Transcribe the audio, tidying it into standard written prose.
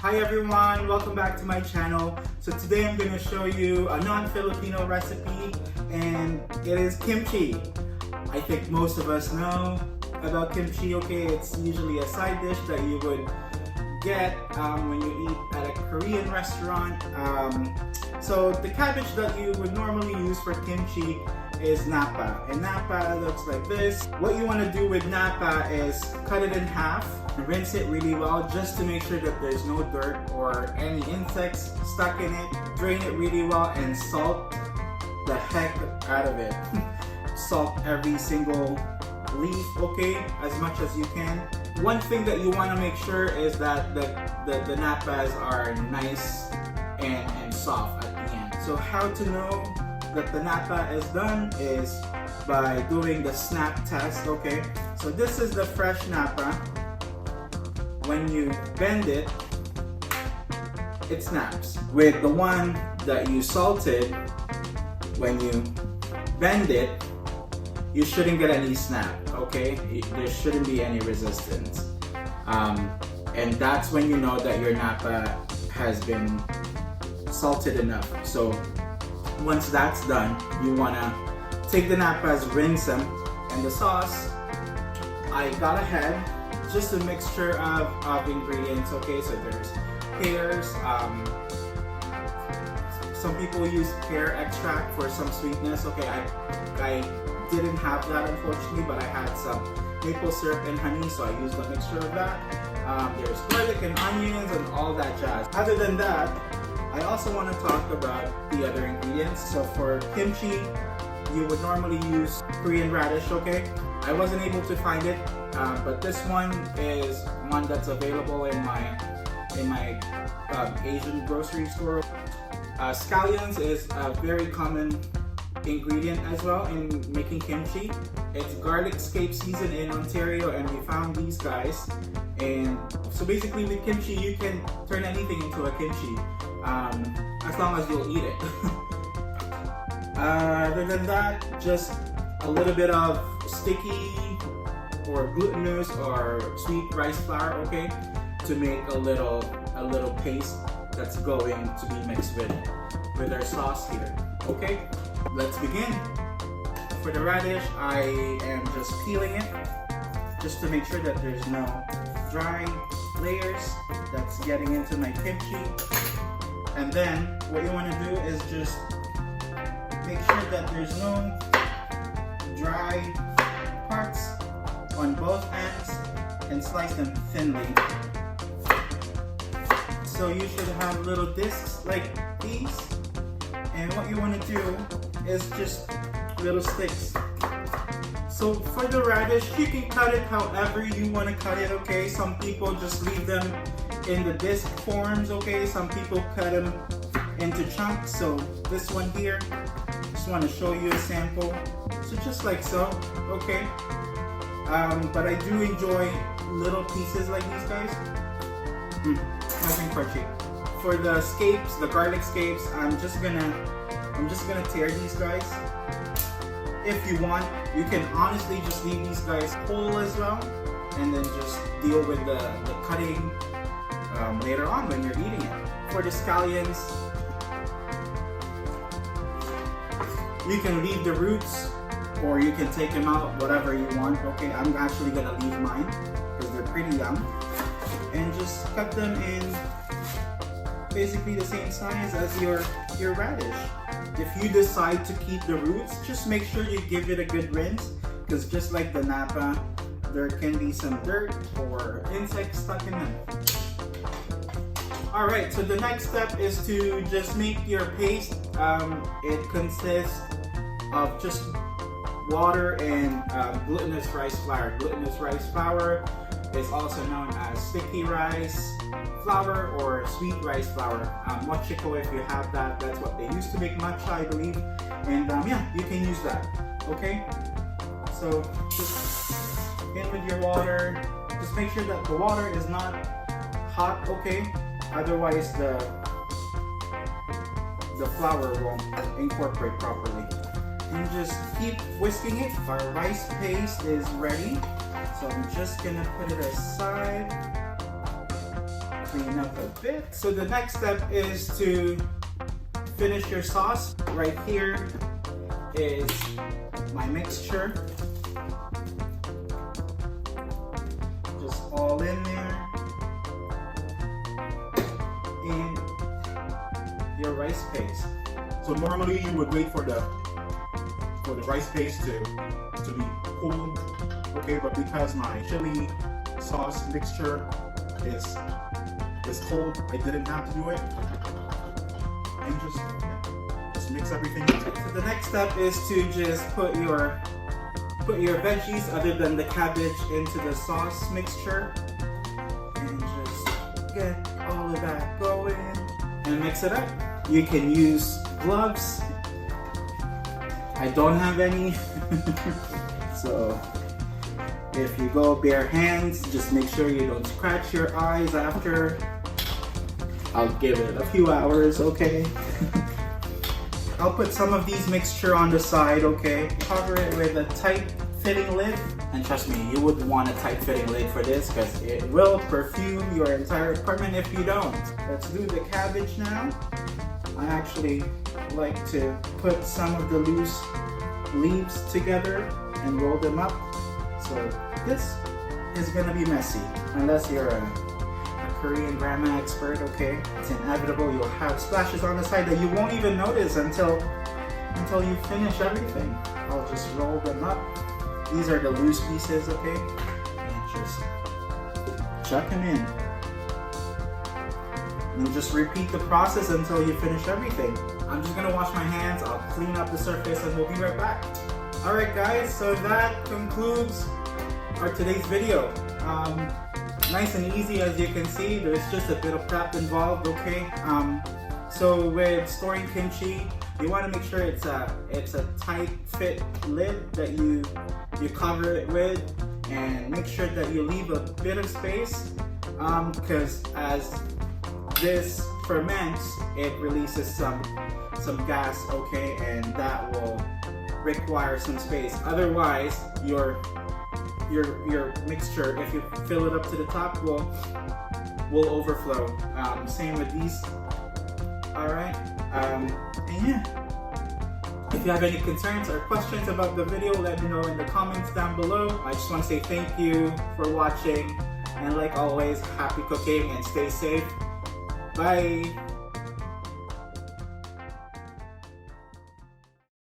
Hi everyone, welcome back to my channel. So today I'm going to show you a non-Filipino recipe and it is kimchi. I think most of us know about kimchi, okay? It's usually a side dish that you would get when you eat at a Korean restaurant. So the cabbage that you would normally use for kimchi is Napa, and Napa looks like this. What you want to do with Napa is cut it in half, rinse it really well just to make sure that there's no dirt or any insects stuck in it. Drain it really well and salt the heck out of it. Salt every single leaf, okay, as much as you can. One thing that you want to make sure is that the Napas are nice and soft at the end. So how to know that the Napa is done is by doing the snap test, okay? So this is the fresh Napa. When you bend it, it snaps. With the one that you salted, when you bend it, you shouldn't get any snap, okay? There shouldn't be any resistance. And that's when you know that your Napa has been salted enough. So once that's done, you wanna take the Napas, rinse them, and the sauce, I got ahead, just a mixture of ingredients, okay? So there's pears, some people use pear extract for some sweetness, okay? I didn't have that unfortunately, but I had some maple syrup and honey, so I used a mixture of that. There's garlic and onions and all that jazz. Other than that, I also want to talk about the other ingredients. So for kimchi, you would normally use Korean radish, okay? I wasn't able to find it, but this one is one that's available in my Asian grocery store. Scallions is a very common ingredient as well in making kimchi. It's garlic scape season in Ontario, and we found these guys. And so basically with kimchi, you can turn anything into a kimchi, as long as you'll eat it. Other than that, just a little bit of sticky or glutinous or sweet rice flour, okay, to make a little paste that's going to be mixed with our sauce here. Okay, let's begin. For the radish, I am just peeling it just to make sure that there's no dry layers that's getting into my kimchi. And then what you want to do is just make sure that there's no dry parts on both ends and slice them thinly. So you should have little discs like these, and what you want to do is just little sticks. So for the radish, you can cut it however you want to cut it, okay? Some people just leave them in the disc forms, okay? Some people cut them into chunks. So this one here, just want to show you a sample. So just like so, okay? But I do enjoy little pieces like these guys. Nothing crunchy. For the scapes, the garlic scapes, I'm just gonna tear these guys. If you want, you can honestly just leave these guys whole as well, and then just deal with the cutting later on when you're eating it. For the scallions, you can leave the roots or you can take them out, whatever you want. Okay, I'm actually gonna leave mine because they're pretty young, and just cut them in basically the same size as your radish. If you decide to keep the roots, just make sure you give it a good rinse, because just like the Napa, there can be some dirt or insects stuck in them. Alright, so the next step is to just make your paste. It consists of just water and glutinous rice flour. Glutinous rice flour is also known as sticky rice flour or sweet rice flour. Mochiko, if you have that, that's what they used to make matcha, I believe. And yeah, you can use that. Okay? So just in with your water. Just make sure that the water is not hot, okay? Otherwise the flour won't incorporate properly. And just keep whisking it. Our rice paste is ready. So I'm just gonna put it aside. clean up a bit. So the next step is to finish your sauce. Right here is my mixture. Just all in there. And your rice paste. So normally you would wait for the rice paste to be cooled, okay, but because my chili sauce mixture is cold, I didn't have to do it. And just mix everything. So the next step is to just put your veggies other than the cabbage into the sauce mixture and just get all of that going and mix it up. You can use gloves. I don't have any. So if you go bare hands, just make sure you don't scratch your eyes after. I'll give it a few hours, okay? I'll put some of these mixture on the side, okay? Cover it with a tight fitting lid. And trust me, you would want a tight fitting lid for this because it will perfume your entire apartment if you don't. Let's do the cabbage now. I actually like to put some of the loose leaves together and roll them up. So this is gonna be messy unless you're a Korean grandma expert, okay? It's inevitable you'll have splashes on the side that you won't even notice until you finish everything. I'll just roll them up. These are the loose pieces, okay? And just chuck them in. And just repeat the process until you finish everything. I'm just gonna wash my hands, I'll clean up the surface, and we'll be right back. Alright guys, so that concludes our today's video. Nice and easy, as you can see. There's just a bit of prep involved, okay? So with storing kimchi, you want to make sure it's a tight fit lid that you cover it with, and make sure that you leave a bit of space, because as this ferments, it releases some gas, okay, and that will require some space. Otherwise, your mixture, if you fill it up to the top, will overflow. Same with these. Alright, and yeah, if you have any concerns or questions about the video, let me know in the comments down below. I just want to say thank you for watching, and like always, happy cooking and stay safe. Bye!